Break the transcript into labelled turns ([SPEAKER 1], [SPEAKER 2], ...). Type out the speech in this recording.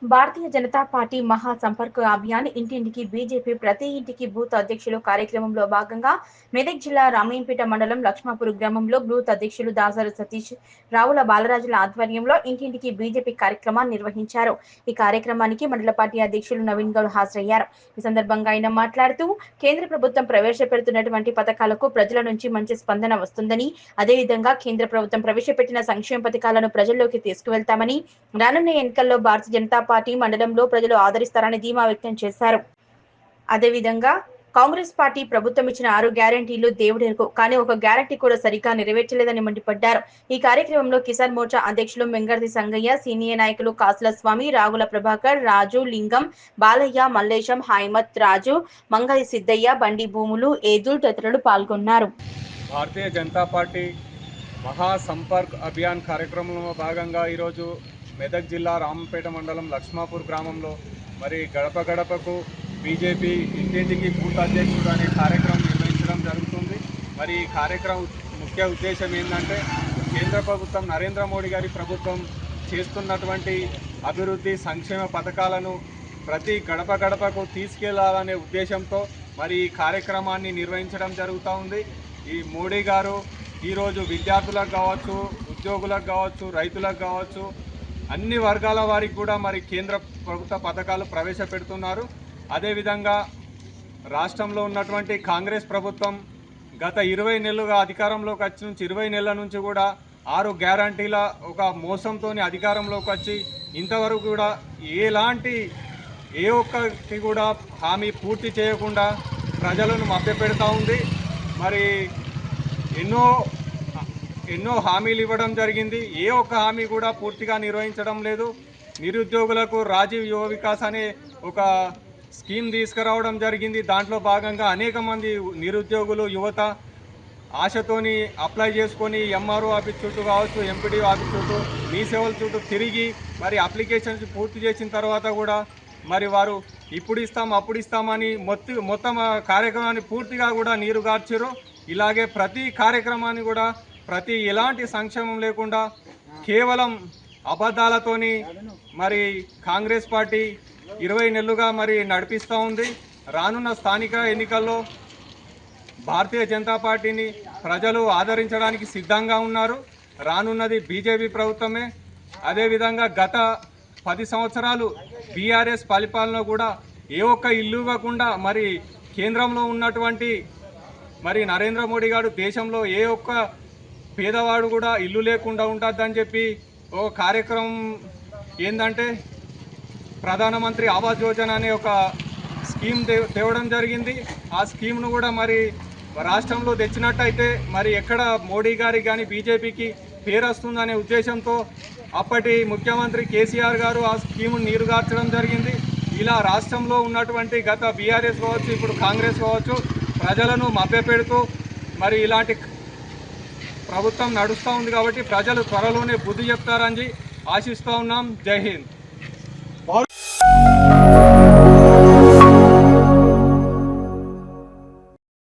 [SPEAKER 1] Bharatiya Janata party మహా సంపర్క్ అభియాన్ ఇంటింటికి BJP ప్రతి ఇంటికి బూత్ అధ్యక్షులు కార్యక్రమంలో భాగంగా మెదక్ జిల్లా రామయ్యంపేట మండలం లక్ష్మాపూర్ గ్రామంలో బూత్ అధ్యక్షులు దాసరి సతీష్ రావుల బాలరాజుల ఆధ్వర్యంలో ఇంటింటికి బీజేపీ కార్యక్రమాన్ని నిర్వహించారు. ఈ కార్యక్రమానికి మండల పార్టీ అధ్యక్షులు నవీన్ గౌడ్ హాజరయ్యారు. ఈ సందర్భంగా ఆయన మాట్లాడుతూ కేంద్ర ప్రభుత్వం ప్రవేశపెడుతున్నటువంటి పథకాలకు ప్రజల నుంచి మంచి స్పందన వస్తుందని, అదేవిధంగా కేంద్ర ప్రభుత్వం ప్రవేశపెట్టిన సంక్షేమ పథకాలను ప్రజల్లోకి తీసుకువెళ్తామని, రానున్న ఎన్నికల్లో భారతీయ జనతా పార్టీ మండలంలో ప్రజలు ఆదరిస్తారని ధీమా వ్యక్తం చేశారు. అదేవిధంగా కాంగ్రెస్ పార్టీ ప్రభుత్వం ఇచ్చిన 6 గ్యారంటీలు దేవుడెరుగు, కానీ ఒక గ్యారంటీ కూడా సరిగ్గా నెరవేర్చలేదని మండిపడ్డారు. ఈ కార్యక్రమంలో కిసాన్ మోర్చా అధ్యక్షులు మెంగర్ది సంగయ్య, సీనియర్ నాయకులు కాసుల స్వామి, రాగుల ప్రభాకర్, రాజు, లింగం, బాలయ్య, మల్లేశం, హైమత్ రాజు, మంగళి సిద్దయ్య, బండి భూములు, ఏదుల్ తదితరులు పాల్గొన్నారు.
[SPEAKER 2] భారతీయ జనతా పార్టీ మహా సంపర్క్ అభియాన్ కార్యక్రమంలో భాగంగా ఈరోజు మెదక్ జిల్లా రామపేట మండలం లక్ష్మాపూర్ గ్రామంలో మరి గడప గడపకు బీజేపీ ఇంటింటికి బూత్ అధ్యక్షుడు అనే కార్యక్రమం నిర్వహించడం జరుగుతుంది. మరి ఈ కార్యక్రమం ముఖ్య ఉద్దేశం ఏంటంటే కేంద్ర ప్రభుత్వం నరేంద్ర మోడీ గారి ప్రభుత్వం చేస్తున్నటువంటి అభివృద్ధి సంక్షేమ పథకాలను ప్రతి గడప గడపకు తీసుకెళ్లాలనే ఉద్దేశంతో మరి ఈ కార్యక్రమాన్ని నిర్వహించడం జరుగుతూ ఉంది. ఈ మోడీ గారు ఈరోజు విద్యార్థులకు కావచ్చు, ఉద్యోగులకు కావచ్చు, రైతులకు కావచ్చు, అన్ని వర్గాల వారికి కూడా మరి కేంద్ర ప్రభుత్వ పథకాలు ప్రవేశపెడుతున్నారు. అదేవిధంగా రాష్ట్రంలో ఉన్నటువంటి కాంగ్రెస్ ప్రభుత్వం గత 20 నెలలుగా అధికారంలోకి వచ్చి నుంచి 20 నెలల నుంచి కూడా 6 గ్యారంటీల ఒక మోసంతో అధికారంలోకి వచ్చి ఇంతవరకు కూడా ఏ ఒక్కటి కూడా హామీ పూర్తి చేయకుండా ప్రజలను మభ్యపెడతా ఉంది. మరి ఎన్నో హామీలు ఇవ్వడం జరిగింది. ఏ ఒక్క హామీ కూడా పూర్తిగా నిర్వహించడం లేదు. నిరుద్యోగులకు రాజీవ్ యువ వికాస్ అనే ఒక స్కీమ్ తీసుకురావడం జరిగింది. దాంట్లో భాగంగా అనేక మంది నిరుద్యోగులు యువత ఆశతోని అప్లై చేసుకొని ఎంఆర్ఓ ఆఫీస్ చుట్టూ కావచ్చు, ఎంపీడీఓ ఆఫీస్ చుట్టూ, మీ సేవల చుట్టూ తిరిగి మరి అప్లికేషన్స్ పూర్తి చేసిన తర్వాత కూడా మరి వారు ఇప్పుడు ఇస్తాం అప్పుడు ఇస్తామని మొత్తం కార్యక్రమాన్ని పూర్తిగా కూడా నీరుగార్చారు. ఇలాగే ప్రతి కార్యక్రమాన్ని కూడా ఎలాంటి సంక్షేమం లేకుండా కేవలం అబద్ధాలతోని మరి కాంగ్రెస్ పార్టీ 20 నెలలుగా మరి నడిపిస్తూ ఉంది. రానున్న స్థానిక ఎన్నికల్లో భారతీయ జనతా పార్టీని ప్రజలు ఆదరించడానికి సిద్ధంగా ఉన్నారు. రానున్నది బీజేపీ ప్రభుత్వమే. అదేవిధంగా గత 10 సంవత్సరాలు బీఆర్ఎస్ పరిపాలన కూడా ఏ ఒక్క ఇల్లు ఇవ్వకుండా మరి కేంద్రంలో ఉన్నటువంటి మరి నరేంద్ర మోడీ గారు దేశంలో ఏ ఒక్క పేదవాడు కూడా ఇల్లు లేకుండా ఉంటుందని చెప్పి ఒక కార్యక్రమం ఏంటంటే ప్రధానమంత్రి ఆవాస్ యోజన అనే ఒక స్కీమ్ తేవడం జరిగింది. ఆ స్కీమ్ను కూడా మరి రాష్ట్రంలో తెచ్చినట్టయితే మరి ఎక్కడ మోడీ గారికి కానీ బీజేపీకి పేరు వస్తుందనే ఉద్దేశంతో అప్పటి ముఖ్యమంత్రి కేసీఆర్ గారు ఆ స్కీమ్ను నీరుగార్చడం జరిగింది. ఇలా రాష్ట్రంలో ఉన్నటువంటి గత బీఆర్ఎస్ కావచ్చు, ఇప్పుడు కాంగ్రెస్ కావచ్చు, ప్రజలను మభ్యపెడుతూ మరి ఇలాంటి ప్రభుత్వం నడుస్తూ ఉంది. కాబట్టి ప్రజలు త్వరలోనే బుద్ధి చెప్తారని ఆశిస్తూ ఉన్నాం. జై హింద్.